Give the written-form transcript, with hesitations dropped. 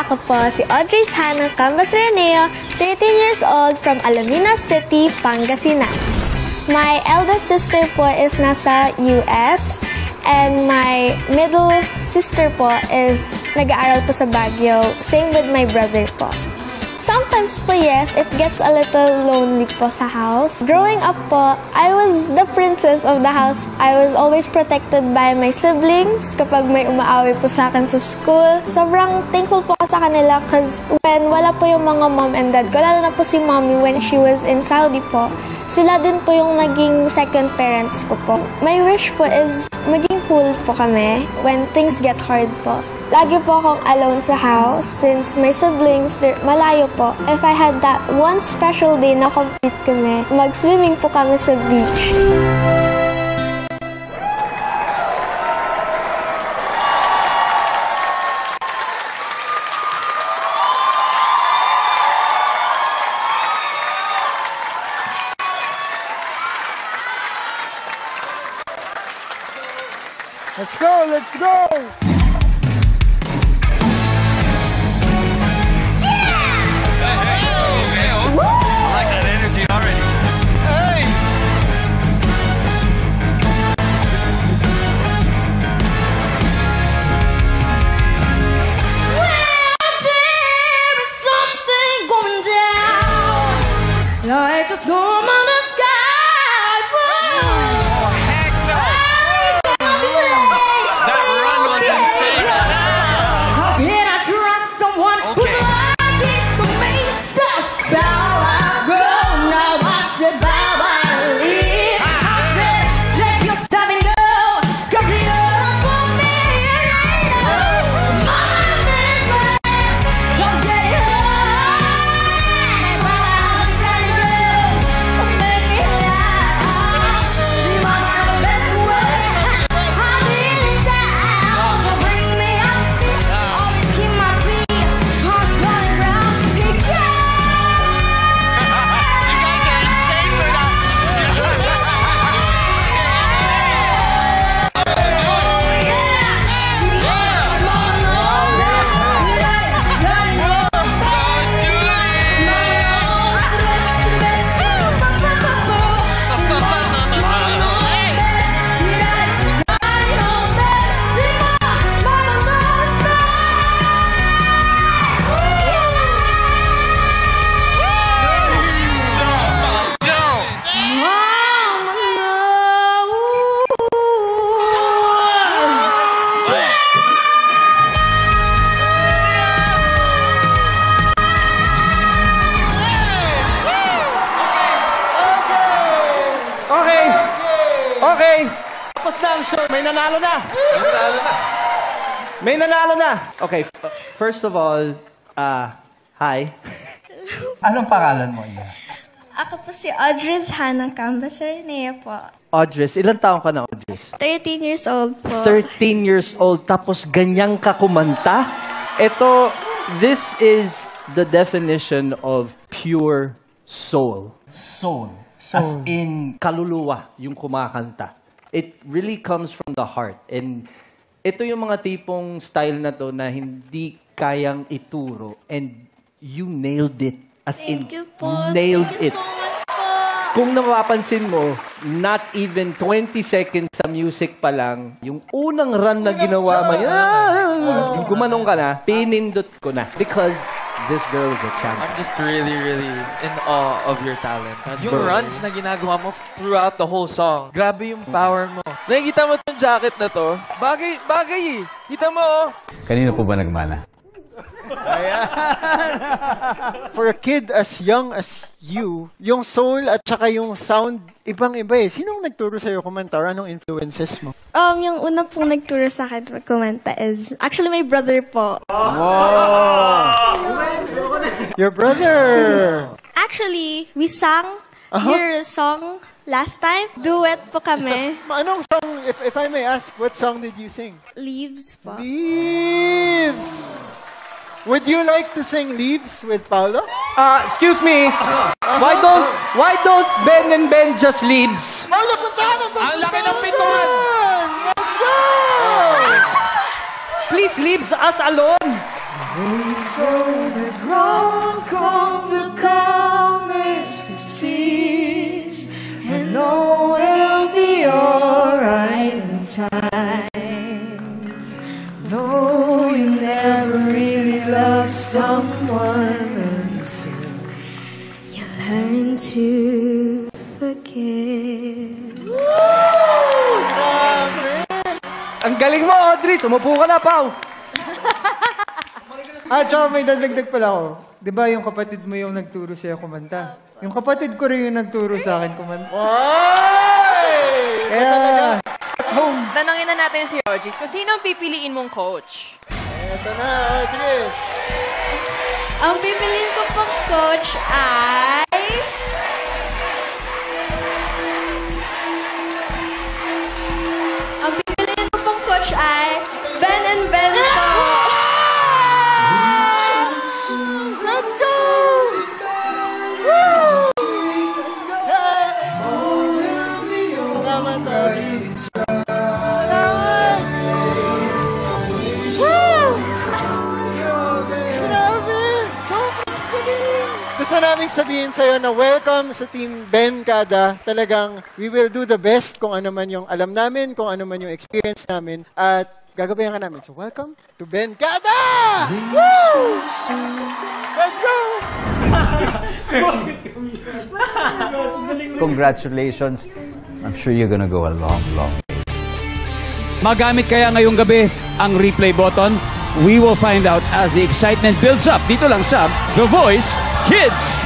Ako po si Audrey Hannah Cambas Reneo, 13 years old from Alaminos City, Pangasinan. My eldest sister po is nasa US and my middle sister po is nag-aaral po sa Baguio. Same with my brother po. Sometimes po, yes, it gets a little lonely po sa house. Growing up po, I was the princess of the house. I was always protected by my siblings kapag may umaaway po sa akin sa school. Sobrang thankful po ako sa kanila because when wala po yung mga mom and dad ko, lalo na po si mommy when she was in Saudi po, sila din po yung naging second parents ko po. My wish po is maging cool po kami when things get hard po. Lagi po akong alone sa house since my siblings, malayo po. If I had that one special day na complete kami, mag-swimming po kami sa beach. Let's go, let's go! Like a storm on the sky. Oh, heck no. That run was insane. How can I trust someone who's like it to me? So bow I go, now I said bow I leave. I said let your stop and go, 'cause you're not for me. My man's man, don't get it high. While I'm telling you, make me laugh. See my best way, I'm in town. So bring me up, always keep my feet on solid ground. You guys are insane for that. Okay. Tapos na ang show. May nanalo na. May nanalo na. Okay. First of all, hi. Anong pangalan mo, Iya? Ako po si Audrey Hannah Cambas Reneo po. Audrey, ilang taong ka na, Audrey? 13 years old po. 13 years old, tapos ganyang ka kumanta? Ito, this is the definition of pure soul. Soul. As in, kaluluwa yung kumakanta. It really comes from the heart. And ito yung mga tipong style na to na hindi kayang ituro. And you nailed it. As Thank you po. Nailed Thank you it. so much po. Kung napapansin mo, not even 20 seconds sa music pa lang, yung unang run na ginawa mo, yung gumanong ka na, pinindot ko na. Because this girl is a champion. I'm just really, really in awe of your talent. Yung runs na ginagawa mo throughout the whole song, grabe yung power mo. Nakikita mo itong jacket na to? Bagay eh. Kita mo oh. Kanino po ba nagmana? For a kid as young as you, yung soul at saka yung sound, ibang-iba eh. Sinong nagturo sa'yo kumanta? Anong influences mo? Yung una pong nagturo sa akin magkumanta is actually my brother po. Wow! Your brother! Actually, we sang your song last time. Duet po kami. Anong song, if I may ask, what song did you sing? Leaves po. Leaves! Would you like to sing Leaves with Paolo? Excuse me. Why don't Ben and Ben just leaves? Paolo, puntahan natin! Ang laki ng pintuan! Let's go! Please leaves us alone. Waves roll the ground from the calmest of seas, and all will be alright in time. No, you never really love someone until you learn to forget. Ang galing mo, Audrey! Tumupo ka na, Pao! Tsaka may dadagdag pala ako. Di ba yung kapatid mo yung nagturo sa'yo kumanta? Yung kapatid ko rin yung nagturo sa akin kumanta. Kaya, at home. Tanongin na natin si Orgis kung sino ang pipiliin mong coach? Eto na, Audrey. Ang pipiliin ko pong coach ay... Ang pipiliin ko pong coach ay Ben and Ben po. Let's go! Salamat, Audrey. Gusto namin sabihin sa'yo na welcome sa Team Ben Kada. Talagang we will do the best kung ano man yung alam namin, kung ano man yung experience namin, at gagabayan ka namin. So welcome to Ben Kada! Woo! Let's go! Congratulations. I'm sure you're gonna go a long, long way. Magamit kaya ngayong gabi ang replay button? We will find out as the excitement builds up dito lang sa The Voice Kids.